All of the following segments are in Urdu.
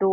2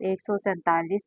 147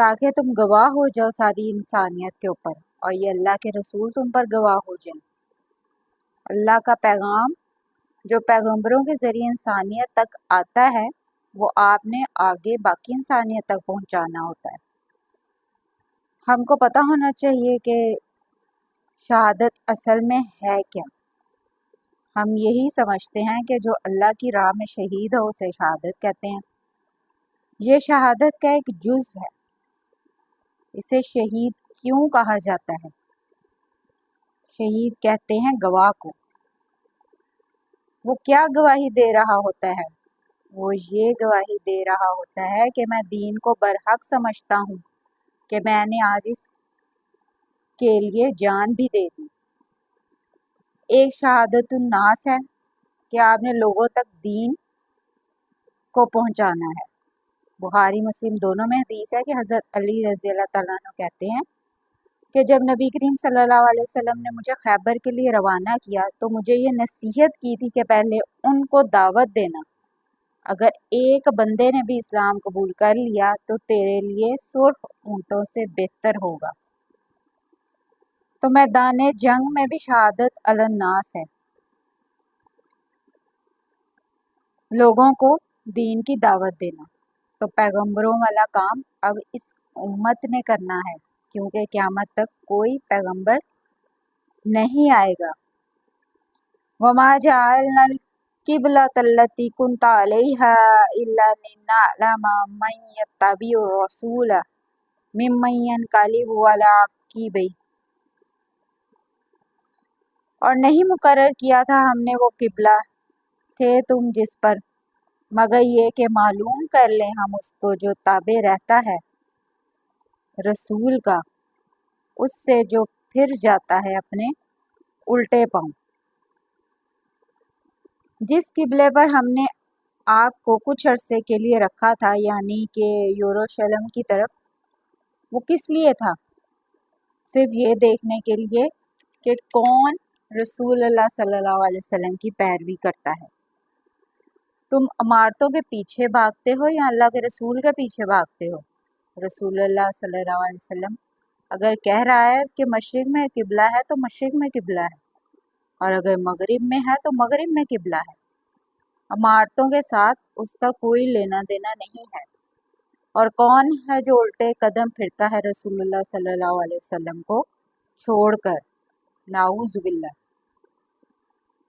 تاکہ تم گواہ ہو جاؤ ساری انسانیت کے اوپر، اور یہ اللہ کے رسول تم پر گواہ ہو جائیں۔ اللہ کا پیغام جو پیغمبروں کے ذریعے انسانیت تک آتا ہے وہ آپ نے آگے باقی انسانیت تک پہنچانا ہوتا ہے۔ ہم کو پتہ ہونا چاہیے کہ شہادت اصل میں ہے کیا۔ ہم یہی سمجھتے ہیں کہ جو اللہ کی راہ میں شہید ہو اسے شہادت کہتے ہیں۔ یہ شہادت کا ایک جزو ہے۔ اسے شہید کیوں کہا جاتا ہے؟ شہید کہتے ہیں گواہ کو۔ وہ کیا گواہی دے رہا ہوتا ہے؟ وہ یہ گواہی دے رہا ہوتا ہے کہ میں دین کو برحق سمجھتا ہوں، کہ میں نے آج اس کے لیے جان بھی دے دی۔ ایک شہادت الناس ہے کہ آپ نے لوگوں تک دین کو پہنچانا ہے۔ بخاری مسلم دونوں میں حدیث ہے کہ حضرت علی رضی اللہ تعالیٰ عنہ کہتے ہیں کہ جب نبی کریم صلی اللہ علیہ وسلم نے مجھے خیبر کے لیے روانہ کیا تو مجھے یہ نصیحت کی تھی کہ پہلے ان کو دعوت دینا، اگر ایک بندے نے بھی اسلام قبول کر لیا تو تیرے لیے سرخ اونٹوں سے بہتر ہوگا۔ تو میدان جنگ میں بھی شہادت علی الناس ہے، لوگوں کو دین کی دعوت دینا۔ تو پیغمبروں والا کام اب اس امت نے کرنا ہے، کیونکہ قیامت تک کوئی پیغمبر نہیں آئے گا۔ وَمَا جَعَلْنَا الْقِبْلَةَ الَّتِي كُنْتَ عَلَيْهَا إِلَّا لِنَعْلَمَ مَن يَتَّبِعُ الرَّسُولَ مِمَّن يَنقَلِبُ عَلَىٰ عَقِبَيْهِ، اور نہیں مقرر کیا تھا ہم نے وہ قبلہ تھے تم جس پر، مگر یہ کہ معلوم کر لیں ہم اس کو جو تابع رہتا ہے رسول کا، اس سے جو پھر جاتا ہے اپنے الٹے پاؤں۔ جس قبلے پر ہم نے آپ کو کچھ عرصے کے لیے رکھا تھا، یعنی کہ یروشلم کی طرف، وہ کس لیے تھا؟ صرف یہ دیکھنے کے لیے کہ کون رسول اللہ صلی اللہ علیہ وسلم کی پیروی کرتا ہے۔ تم عمارتوں کے پیچھے بھاگتے ہو یا اللہ کے رسول کے پیچھے بھاگتے ہو؟ رسول اللہ صلی اللہ علیہ وسلم اگر کہہ رہا ہے کہ مشرق میں قبلہ ہے تو مشرق میں قبلہ ہے، اور اگر مغرب میں ہے تو مغرب میں قبلہ ہے۔ عمارتوں کے ساتھ اس کا کوئی لینا دینا نہیں ہے۔ اور کون ہے جو الٹے قدم پھرتا ہے رسول اللہ صلی اللہ علیہ وسلم کو چھوڑ کر؟ نعوذ باللہ۔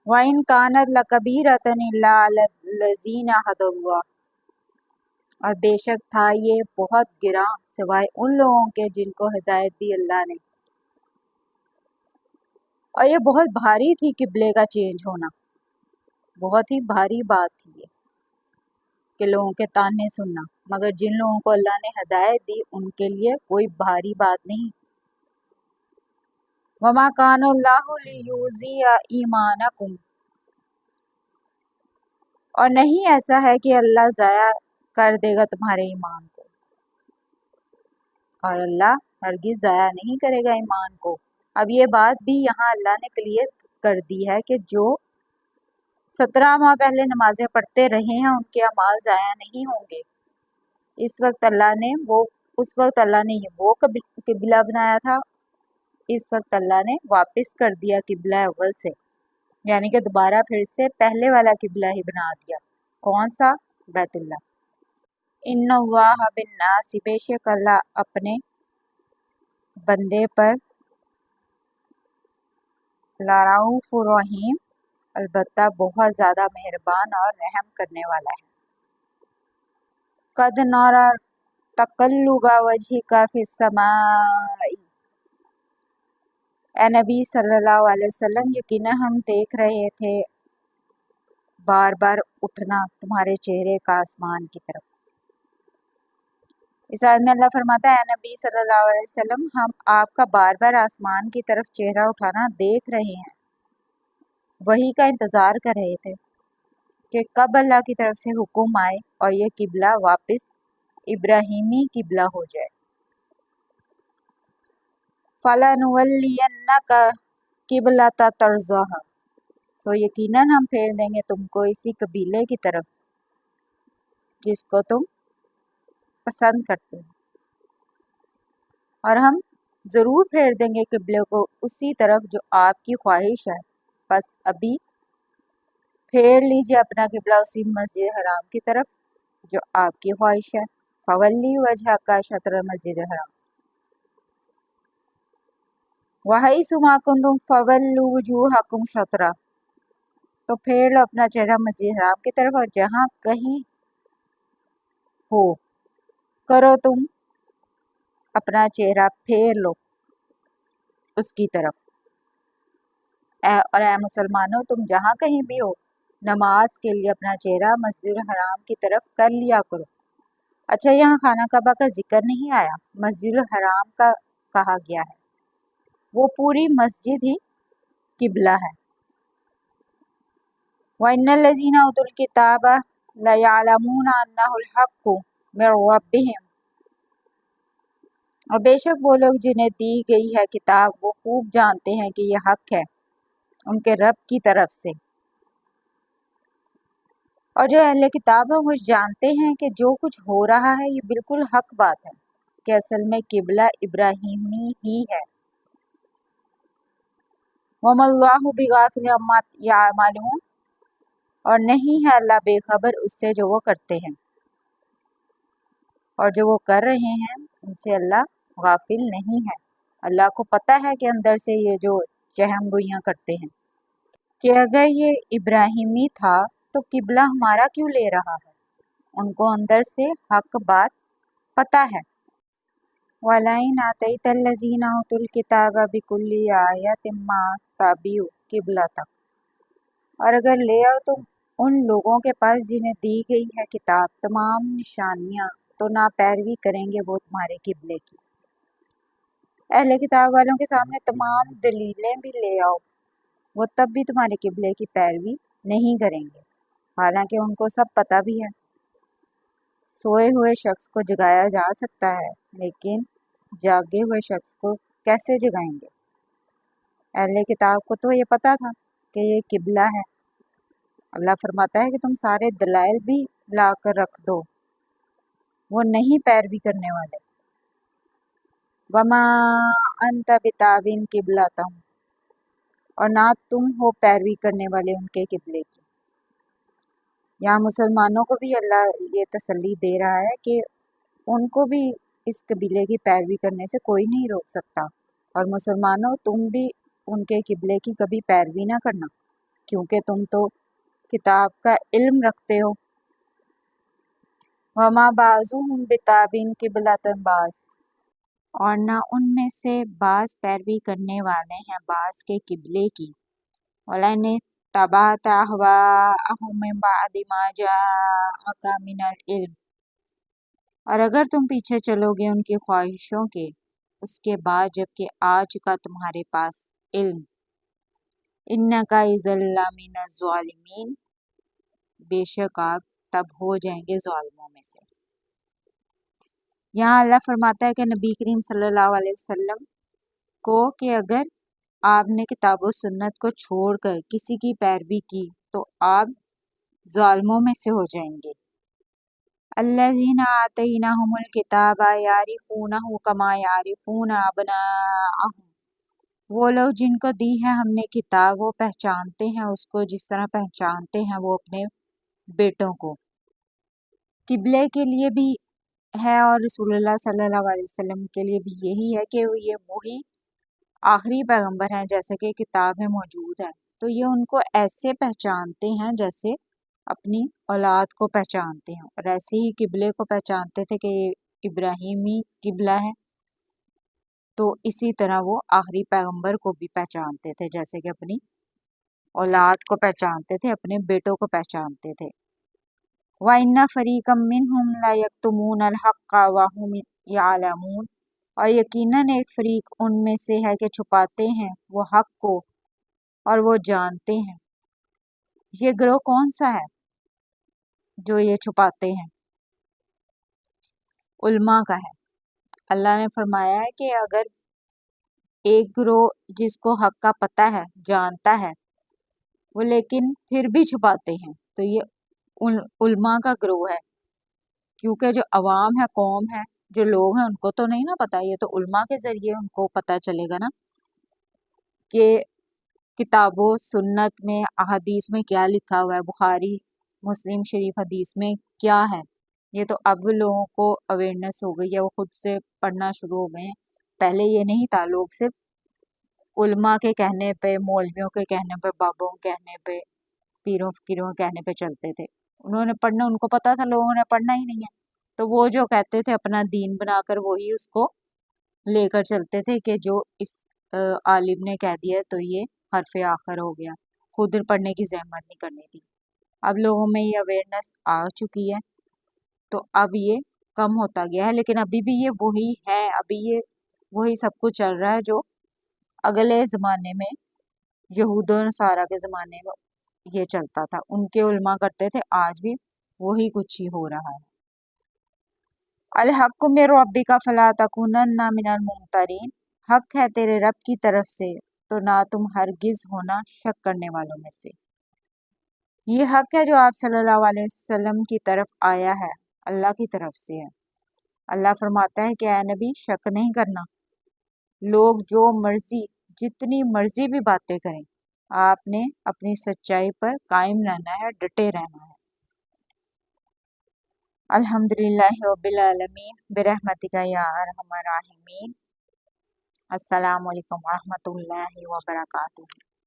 وَإِنْ كَانَتْ لَكَبِيرَةً إِلَّا عَلَى الَّذِينَ هَدَى اللَّهُ، اور بے شک تھا یہ بہت گراں سوائے ان لوگوں کے جن کو ہدایت دی اللہ نے۔ اور یہ بہت بھاری تھی قبلے کا چینج ہونا، بہت ہی بھاری بات تھی یہ کہ لوگوں کے تانے سننا، مگر جن لوگوں کو اللہ نے ہدایت دی ان کے لیے کوئی بھاری بات نہیں۔ وَمَا كَانَ اللَّهُ لِيُضِيعَ إِيمَانَكُمْ، اور نہیں ایسا ہے کہ اللہ ضائع کر دے گا تمہارے ایمان کو، اور اللہ ہرگز ضائع نہیں کرے گا ایمان کو۔ اب یہ بات بھی یہاں اللہ نے کلیئر کر دی ہے کہ جو 17 ماہ پہلے نمازیں پڑھتے رہے ہیں ان کے اعمال ضائع نہیں ہوں گے۔ اس وقت اللہ نے وہ قبلہ بنایا تھا، اس وقت اللہ نے واپس کر دیا قبلہ اول سے، یعنی کہ دوبارہ پھر سے پہلے والا قبلہ ہی بنا دیا۔ کون سا؟ بیت اللہ۔ ان اللہ بالناس، بے شک اللہ اپنے بندے پر لرؤوف الرحیم، البتہ بہت زیادہ مہربان اور رحم کرنے والا ہے۔ قد نری تقلب وجهک فی السماء، اے نبی صلی اللہ علیہ وسلم یقینا ہم دیکھ رہے تھے بار بار اٹھنا تمہارے چہرے کا آسمان کی طرف۔ اس آیت میں اللہ فرماتا ہے اے نبی صلی اللہ علیہ وسلم ہم آپ کا بار بار آسمان کی طرف چہرہ اٹھانا دیکھ رہے ہیں، وحی کا انتظار کر رہے تھے کہ کب اللہ کی طرف سے حکم آئے اور یہ قبلہ واپس ابراہیمی قبلہ ہو جائے۔ فَلَنُوَلِّيَنَّكَ قِبْلَةً تَرْضَاهَا، تو یقیناً ہم پھیر دیں گے تم کو اسی قبیلے کی طرف جس کو تم پسند کرتے ہو۔ اور ہم ضرور پھیر دیں گے قبلے کو اسی طرف جو آپ کی خواہش ہے، بس ابھی پھیر لیجیے اپنا قبلہ اسی مسجد حرام کی طرف جو آپ کی خواہش ہے۔ فولی وجہ کا شطر مسجد حرام، وحیث ما کنتم فولوا وجوہکم شطرہ، تو پھیر لو اپنا چہرہ مسجد حرام کی طرف، اور جہاں کہیں ہو کرو تم اپنا چہرہ پھیر لو اس کی طرف۔ اور اے مسلمانوں، تم جہاں کہیں بھی ہو نماز کے لیے اپنا چہرہ مسجد الحرام کی طرف کر لیا کرو۔ اچھا، یہاں خانہ کعبہ کا ذکر نہیں آیا، مسجد الحرام کا کہا گیا ہے، وہ پوری مسجد ہی قبلہ ہے۔ وَإِنَّ الَّذِينَ أُوتُوا الْكِتَابَ لَيَعْلَمُونَ أَنَّهُ الْحَقُّ مِنْ رَبِّهِمْ، اور بے شک وہ لوگ جنہیں دی گئی ہے کتاب وہ خوب جانتے ہیں کہ یہ حق ہے ان کے رب کی طرف سے۔ اور جو اہل کتاب ہیں وہ جانتے ہیں کہ جو کچھ ہو رہا ہے یہ بالکل حق بات ہے، کہ اصل میں قبلہ ابراہیمی ہی ہے۔ وَمَا اللَّهُ بِغَافِلٍ عَمَّا يَعْمَلُونَ، اور نہیں ہے اللہ بے خبر اس سے جو وہ کرتے ہیں، اور جو وہ کر رہے ہیں ان سے اللہ غافل نہیں ہے۔ اللہ کو پتہ ہے کہ اندر سے یہ جو چہم گوئیاں کرتے ہیں، کہ اگر یہ ابراہیمی تھا تو قبلہ ہمارا کیوں لے رہا ہے، ان کو اندر سے حق بات پتہ ہے۔ وَلَئِنْ آتَيْتَ الَّذِينَ أُوتُوا الْكِتَابَ بِكُلِّ آیَةٍ مَا تَبِعُوا قِبْلَتَكَ، اور اگر لے آؤ تم ان لوگوں کے پاس جنہیں دی گئی ہے کتاب تمام نشانیاں، تو نہ پیروی کریں گے وہ تمہارے قبلے کی۔ اہل کتاب والوں کے سامنے تمام دلیلیں بھی لے آؤ، وہ تب بھی تمہارے قبلے کی پیروی نہیں کریں گے، حالانکہ ان کو سب پتہ بھی ہے۔ سوئے ہوئے شخص کو جگایا جا سکتا ہے لیکن جاگے ہوئے شخص کو کیسے جگائیں گے؟ اہل کتاب کو تو یہ پتہ تھا کہ یہ قبلہ ہے۔ اللہ فرماتا ہے کہ تم سارے دلائل بھی لا کر رکھ دو، وہ نہیں پیروی کرنے والے۔ وَمَا أَنْتَ بِتَابِعٍ قِبْلَتَهُمْ، اور نہ تم ہو پیروی کرنے والے ان کے قبلے کی۔ یہاں مسلمانوں کو بھی اللہ یہ تسلی دے رہا ہے کہ ان کو بھی اس قبیلے کی پیروی کرنے سے کوئی نہیں روک سکتا، اور مسلمانوں تم بھی ان کے قبلے کی کبھی پیروی نہ کرنا، کیونکہ تم تو کتاب کا علم رکھتے ہو۔ وَمَا بَعْضُهُمْ بِتَابِعٍ قِبْلَةَ بَعْضٍ، اور نہ ان میں سے بعض پیروی کرنے والے ہیں بعض کے قبلے کی۔ وَلَئِنِ اتَّبَعْتَ أَهْوَاءَهُم مِّن بَعْدِ مَا جَاءَكَ مِنَ الْعِلْمِ، اور اگر تم پیچھے چلو گے ان کی خواہشوں کے اس کے بعد جب کہ آ چکا تمہارے پاس علم، إِنَّكَ إِذًا لَّمِنَ الظَّالِمِينَ، بے شک آپ تب ہو جائیں گے ظالموں میں سے۔ یہاں اللہ فرماتا ہے کہ نبی کریم صلی اللہ علیہ وسلم کو کہ اگر آپ نے کتاب و سنت کو چھوڑ کر کسی کی پیروی کی تو آپ ظالموں میں سے ہو جائیں گے۔ الذین آتیناہم الکتاب یعرفونہ کما یعرفون ابناءہم، وہ لوگ جن کو دی ہے ہم نے کتاب وہ پہچانتے ہیں اس کو جس طرح پہچانتے ہیں وہ اپنے بیٹوں کو۔ قبلے کے لیے بھی ہے اور رسول اللہ صلی اللہ علیہ وسلم کے لیے بھی یہی ہے کہ یہ وہی آخری پیغمبر ہیں جیسے کہ کتاب میں موجود ہے، تو یہ ان کو ایسے پہچانتے ہیں جیسے اپنی اولاد کو پہچانتے ہیں، اور ایسے ہی قبلے کو پہچانتے تھے کہ یہ ابراہیمی قبلہ ہے، تو اسی طرح وہ آخری پیغمبر کو بھی پہچانتے تھے جیسے کہ اپنی اولاد کو پہچانتے تھے، اپنے بیٹوں کو پہچانتے تھے۔ وَإِنَّ فَرِيقًا مِّنْهُمْ لَيَكْتُمُونَ الْحَقَّ وَهُمْ يَعْلَمُونَ، اور یقیناً ایک فریق ان میں سے ہے کہ چھپاتے ہیں وہ حق کو اور وہ جانتے ہیں۔ یہ گروہ کون سا ہے جو یہ چھپاتے ہیں؟ علماء کا ہے۔ اللہ نے فرمایا ہے کہ اگر ایک گروہ جس کو حق کا پتہ ہے جانتا ہے وہ لیکن پھر بھی چھپاتے ہیں تو یہ علماء کا گروہ ہے، کیونکہ جو عوام ہے قوم ہے جو لوگ ہیں ان کو تو نہیں نا پتا، یہ تو علماء کے ذریعے ان کو پتا چلے گا نا کہ کتاب و سنت میں احادیث میں کیا لکھا ہوا ہے، بخاری مسلم شریف حدیث میں کیا ہے۔ یہ تو اب لوگوں کو اویئرنیس ہو گئی ہے، وہ خود سے پڑھنا شروع ہو گئے ہیں، پہلے یہ نہیں تھا، لوگ صرف علماء کے کہنے پہ، مولویوں کے کہنے پہ، بابوں کے کہنے پہ، پیروں فقیروں کے کہنے پہ چلتے تھے، انہوں نے پڑھنا، ان کو پتا تھا، لوگوں نے پڑھنا ہی نہیں ہے، تو وہ جو کہتے تھے اپنا دین بنا کر وہی اس کو لے کر چلتے تھے کہ جو اس عالم نے کہہ دیا تو یہ حرف آخر ہو گیا، خود پڑھنے کی زحمت نہیں کرنی تھی۔ اب لوگوں میں یہ اویئرنیس آ چکی ہے تو اب یہ کم ہوتا گیا ہے، لیکن ابھی بھی یہ وہی ہے، ابھی یہ وہی سب کچھ چل رہا ہے جو اگلے زمانے میں یہود و نصارہ کے زمانے میں یہ چلتا تھا، ان کے علماء کرتے تھے، آج بھی وہی کچھ ہی ہو رہا ہے۔ الحق من ربک فلا تکونن من الممترین، حق ہے تیرے رب کی طرف سے تو نہ تم ہرگز ہونا شک کرنے والوں میں سے۔ یہ حق ہے جو آپ صلی اللہ علیہ وسلم کی طرف آیا ہے، اللہ کی طرف سے ہے۔ اللہ فرماتا ہے کہ اے نبی شک نہیں کرنا، لوگ جو مرضی جتنی مرضی بھی باتیں کریں، آپ نے اپنی سچائی پر قائم رہنا ہے، ڈٹے رہنا ہے۔ الحمدللہ رب العالمین برحمتک یا ارحم الراحمین۔ السلام علیکم ورحمۃ اللہ وبرکاتہ۔